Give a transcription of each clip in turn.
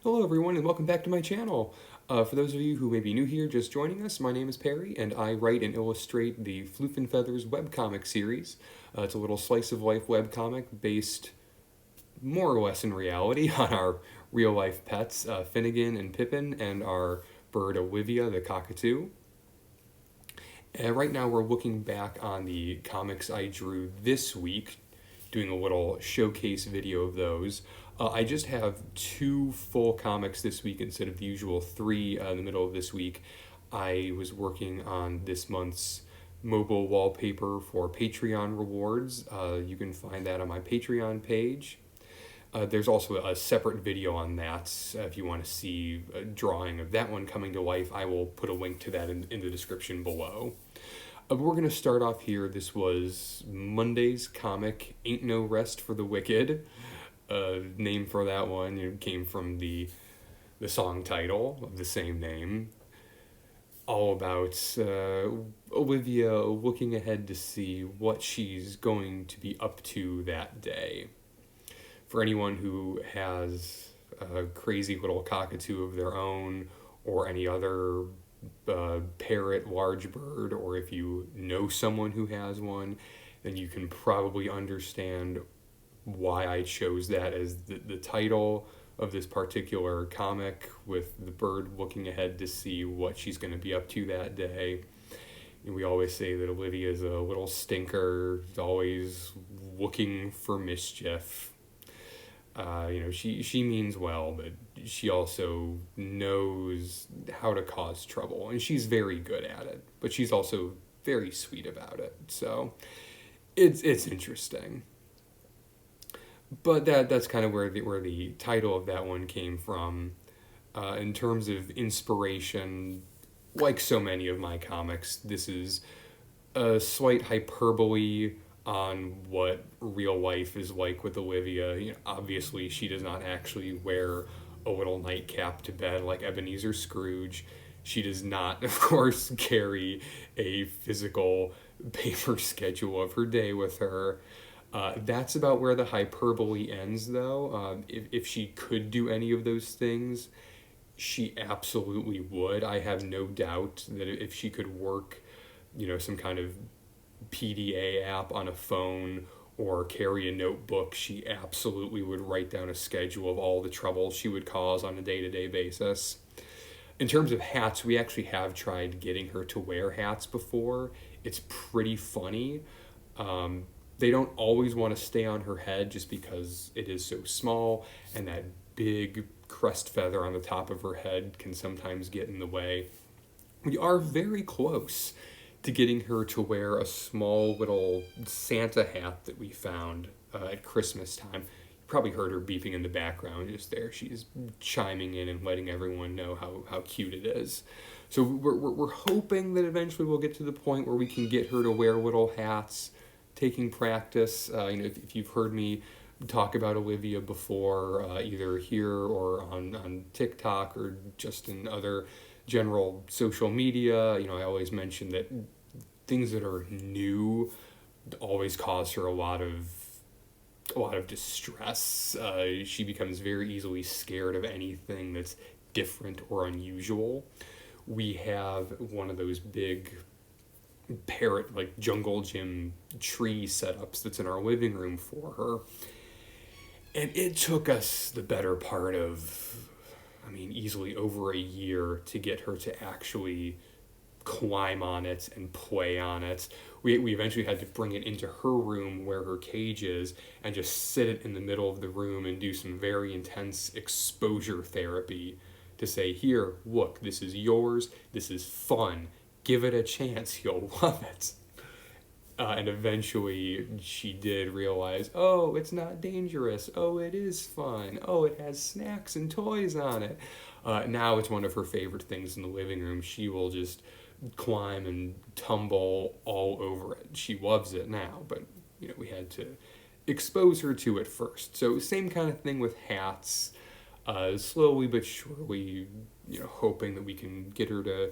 Hello everyone and welcome back to my channel. For those of you who may be new here just joining us, my name is Perry and I write and illustrate the Floof and Feathers webcomic series. It's a little slice of life webcomic based more or less in reality on our real life pets, Finnegan and Pippin, and our bird Olivia the cockatoo. And right now we're looking back on the comics I drew this week, doing a little showcase video of those. I just have 2 full comics this week instead of the usual 3 in the middle of this week. I was working on this month's mobile wallpaper for Patreon rewards. You can find that on my Patreon page. There's also a separate video on that. If you want to see a drawing of that one coming to life, I will put a link to that in the description below. We're going to start off here. This was Monday's comic, Ain't No Rest for the Wicked. Name for that one came from the song title of the same name. All about Olivia looking ahead to see what she's going to be up to that day. For anyone who has a crazy little cockatoo of their own or any other parrot, large bird, or if you know someone who has one, then you can probably understand why I chose that as the title of this particular comic, with the bird looking ahead to see what she's going to be up to that day. And we always say that Olivia is a little stinker, always looking for mischief. She means well, but she also knows how to cause trouble, and she's very good at it, but she's also very sweet about it. So it's interesting. But that's kind of where the title of that one came from. In terms of inspiration, like so many of my comics, this is a slight hyperbole on what real life is like with Olivia. Obviously, she does not actually wear a little nightcap to bed like Ebenezer Scrooge. She does not, of course, carry a physical paper schedule of her day with her. That's about where the hyperbole ends, though. If she could do any of those things, she absolutely would. I have no doubt that if she could work, some kind of PDA app on a phone or carry a notebook, she absolutely would write down a schedule of all the trouble she would cause on a day-to-day basis. In terms of hats, we actually have tried getting her to wear hats before. It's pretty funny. They don't always want to stay on her head just because it is so small, and that big crest feather on the top of her head can sometimes get in the way. We are very close to getting her to wear a small little Santa hat that we found at Christmas time. You probably heard her beeping in the background just there. She's chiming in and letting everyone know how cute it is. So we're hoping that eventually we'll get to the point where we can get her to wear little hats, taking practice. If you've heard me talk about Olivia before, either here or on TikTok or just in other general social media, I always mention that things that are new always cause her a lot of distress. She becomes very easily scared of anything that's different or unusual. We have one of those big parrot, like jungle gym tree setups that's in our living room for her. And it took us the better part of, easily over a year to get her to actually climb on it and play on it. We eventually had to bring it into her room where her cage is and just sit it in the middle of the room and do some very intense exposure therapy to say, here, look, this is yours, this is fun, give it a chance, you'll love it. And eventually she did realize, oh, it's not dangerous. Oh, it is fun. Oh, it has snacks and toys on it. Now it's one of her favorite things in the living room. She will just climb and tumble all over it. She loves it now, but we had to expose her to it first. So same kind of thing with hats. Slowly but surely, hoping that we can get her to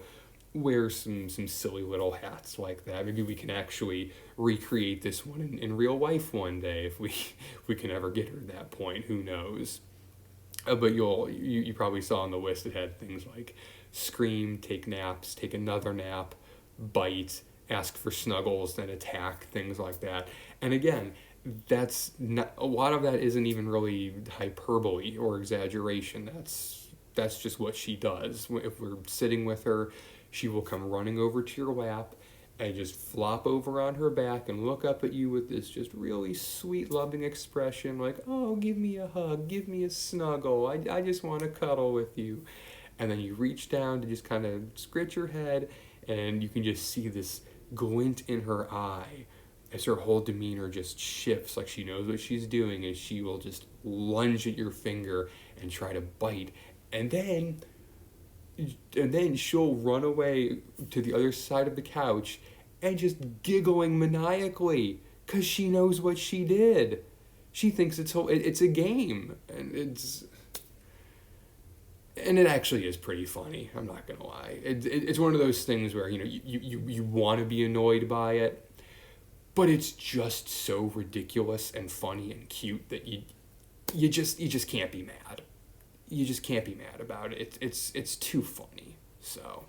wear some silly little hats like that. Maybe we can actually recreate this one in real life one day if we can ever get her to that point. Who knows? But you probably saw on the list it had things like scream, take naps, take another nap, bite, ask for snuggles, then attack, things like that. And again, that's not, a lot of that isn't even really hyperbole or exaggeration. That's just what she does. If we're sitting with her, she will come running over to your lap and just flop over on her back and look up at you with this just really sweet, loving expression like, oh, give me a hug, give me a snuggle, I just want to cuddle with you. And then you reach down to just kind of scratch your head, and you can just see this glint in her eye as her whole demeanor just shifts, like she knows what she's doing, and she will just lunge at your finger and try to bite. And then she'll run away to the other side of the couch and just giggling maniacally because she knows what she did. She thinks it's a game, and it actually is pretty funny. I'm not gonna lie. It's one of those things where you want to be annoyed by it, but it's just so ridiculous and funny and cute that you just can't be mad. You just can't be mad about it. It's too funny. So,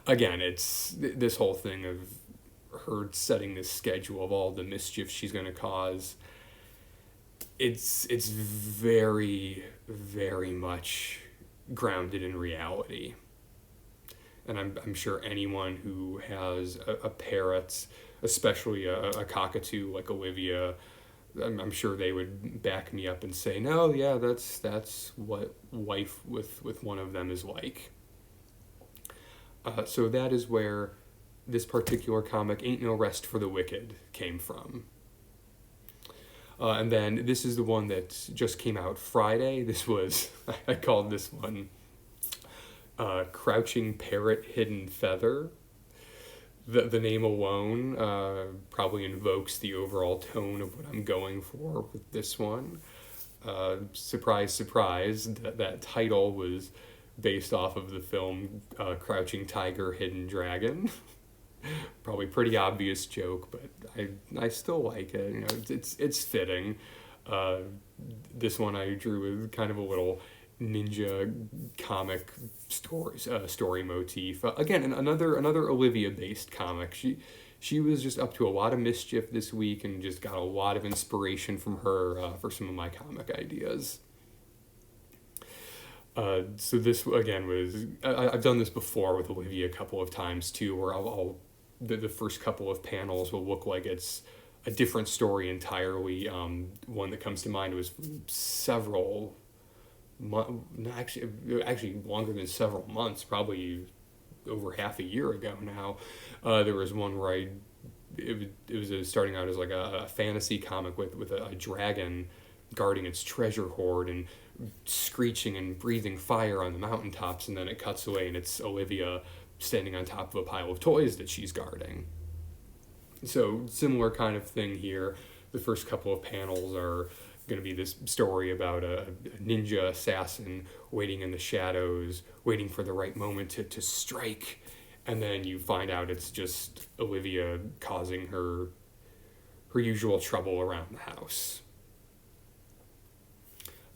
again, it's this whole thing of her setting this schedule of all the mischief she's going to cause. It's very, very much grounded in reality. And I'm sure anyone who has a parrot, especially a cockatoo like Olivia, I'm sure they would back me up and say, no, yeah, that's what life with one of them is like. So that is where this particular comic, Ain't No Rest for the Wicked, came from. And then this is the one that just came out Friday. This was, I called this one Crouching Parrot Hidden Feather. The name alone probably invokes the overall tone of what I'm going for with this one. Surprise, surprise, that title was based off of the film Crouching Tiger, Hidden Dragon. Probably pretty obvious joke, but I still like it. It's fitting. This one I drew with kind of a little ninja comic story motif. Again, another Olivia based comic. She was just up to a lot of mischief this week and just got a lot of inspiration from her for some of my comic ideas. So this again was I've done this before with Olivia a couple of times too, where the first couple of panels will look like it's a different story entirely. One that comes to mind was several. Actually longer than several months, probably over half a year ago now. There was one where it was starting out as like a fantasy comic with a dragon guarding its treasure hoard and screeching and breathing fire on the mountaintops, and then it cuts away and it's Olivia standing on top of a pile of toys that she's guarding. So similar kind of thing here. The first couple of panels are going to be this story about a ninja assassin waiting in the shadows, waiting for the right moment to strike, and then you find out it's just Olivia causing her usual trouble around the house.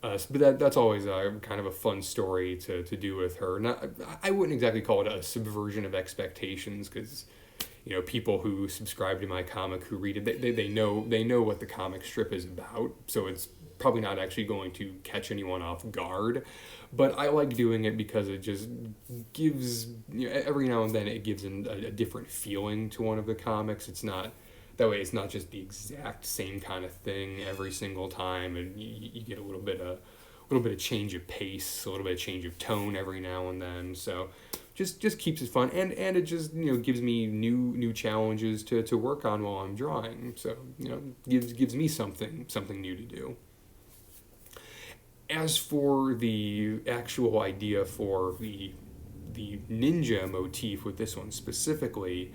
But that's always kind of a fun story to do with her. I wouldn't exactly call it a subversion of expectations, because people who subscribe to my comic, who read it, they know what the comic strip is about, so it's probably not actually going to catch anyone off guard. But I like doing it because it just gives, every now and then it gives a different feeling to one of the comics. It's not just the exact same kind of thing every single time, and you get a little bit of change of pace, a little bit of change of tone every now and then. So just keeps it fun, and it just gives me new challenges to work on while I'm drawing. So gives me something new to do. As for the actual idea for the ninja motif with this one specifically,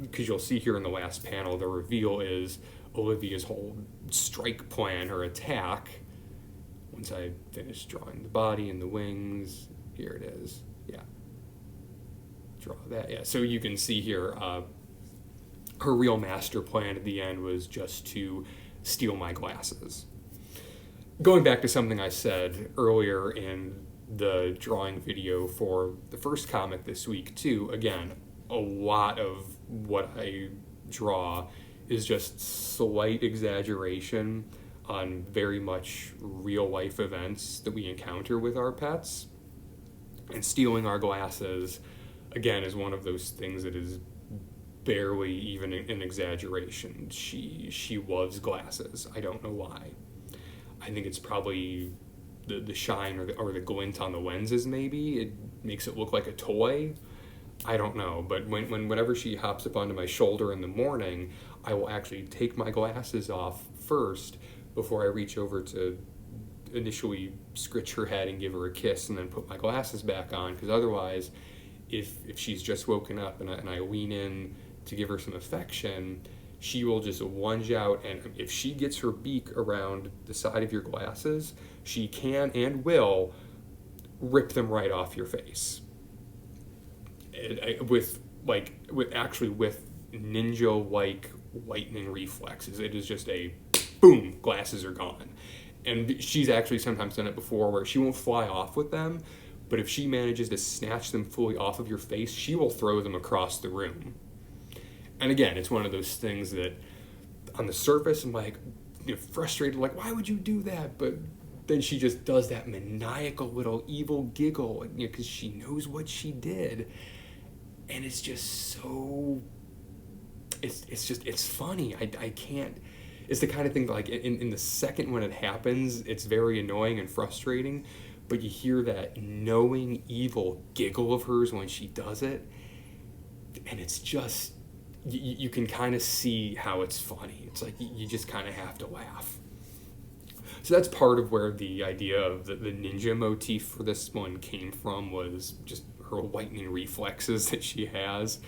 because you'll see here in the last panel, the reveal is Olivia's whole strike plan, her attack. Once I finish drawing the body and the wings, here it is. Yeah. Draw that. Yeah. So you can see here, her real master plan at the end was just to steal my glasses. going back to something I said earlier in the drawing video for the first comic this week too, again, a lot of what I draw is just slight exaggeration on very much real life events that we encounter with our pets. And stealing our glasses, again, is one of those things that is barely even an exaggeration. She loves glasses. I don't know why. I think it's probably the shine or the glint on the lenses, maybe. It makes it look like a toy. I don't know. But whenever she hops up onto my shoulder in the morning, I will actually take my glasses off first before I reach over to initially scritch her head and give her a kiss and then put my glasses back on. Because otherwise, if she's just woken up and I lean in to give her some affection, she will just lunge out, and if she gets her beak around the side of your glasses, she can and will rip them right off your face. With ninja-like lightning reflexes. It is just a boom, glasses are gone. And she's actually sometimes done it before where she won't fly off with them, but if she manages to snatch them fully off of your face, she will throw them across the room. And again, it's one of those things that on the surface I'm like, frustrated, like, why would you do that? But then she just does that maniacal little evil giggle, because she knows what she did. And it's just so, it's funny. I can't, it's the kind of thing that, like, in the second when it happens, it's very annoying and frustrating, but you hear that knowing evil giggle of hers when she does it, and it's just, you can kind of see how it's funny. It's like you just kind of have to laugh. So that's part of where the idea of the ninja motif for this one came from, was just her lightning reflexes that she has.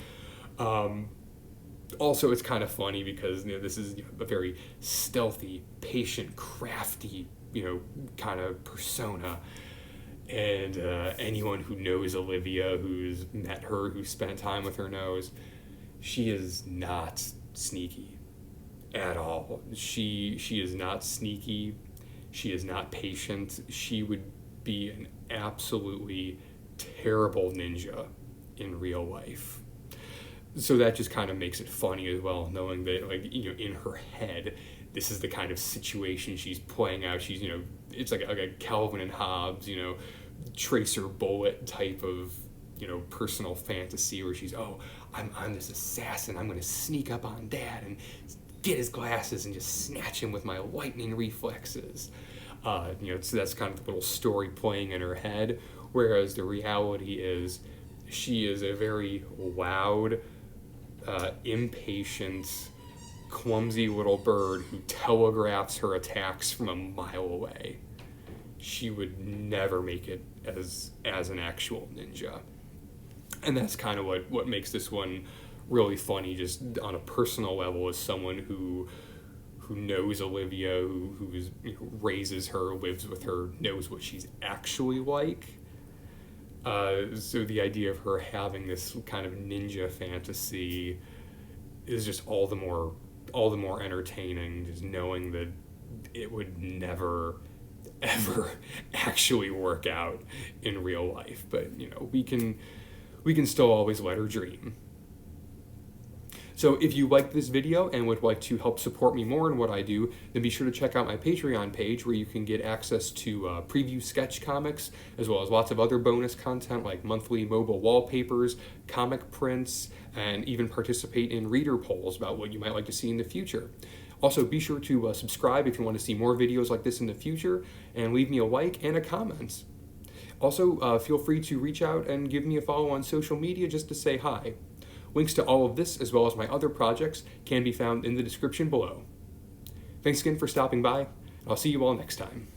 Also, it's kind of funny because this is a very stealthy, patient, crafty, kind of persona. And anyone who knows Olivia, who's met her, who spent time with her, knows she is not sneaky at all. She is not sneaky. She is not patient. She would be an absolutely terrible ninja in real life. So that just kind of makes it funny as well, knowing that, in her head, this is the kind of situation she's playing out. She's, it's like a Calvin and Hobbes, Tracer Bullet type of, personal fantasy where she's, I'm this assassin. I'm going to sneak up on Dad and get his glasses and just snatch him with my lightning reflexes. So that's kind of the little story playing in her head. Whereas the reality is, she is a very loud, impatient, clumsy little bird who telegraphs her attacks from a mile away. She would never make it as an actual ninja. And that's kind of what makes this one really funny, just on a personal level, as someone who knows Olivia, who raises her, lives with her, knows what she's actually like. So the idea of her having this kind of ninja fantasy is just all the more entertaining, just knowing that it would never ever actually work out in real life. But we can still always let her dream. So if you liked this video and would like to help support me more in what I do, then be sure to check out my Patreon page, where you can get access to preview sketch comics, as well as lots of other bonus content like monthly mobile wallpapers, comic prints, and even participate in reader polls about what you might like to see in the future. Also, be sure to subscribe if you want to see more videos like this in the future, and leave me a like and a comment. Also, feel free to reach out and give me a follow on social media just to say hi. Links to all of this, as well as my other projects, can be found in the description below. Thanks again for stopping by, and I'll see you all next time.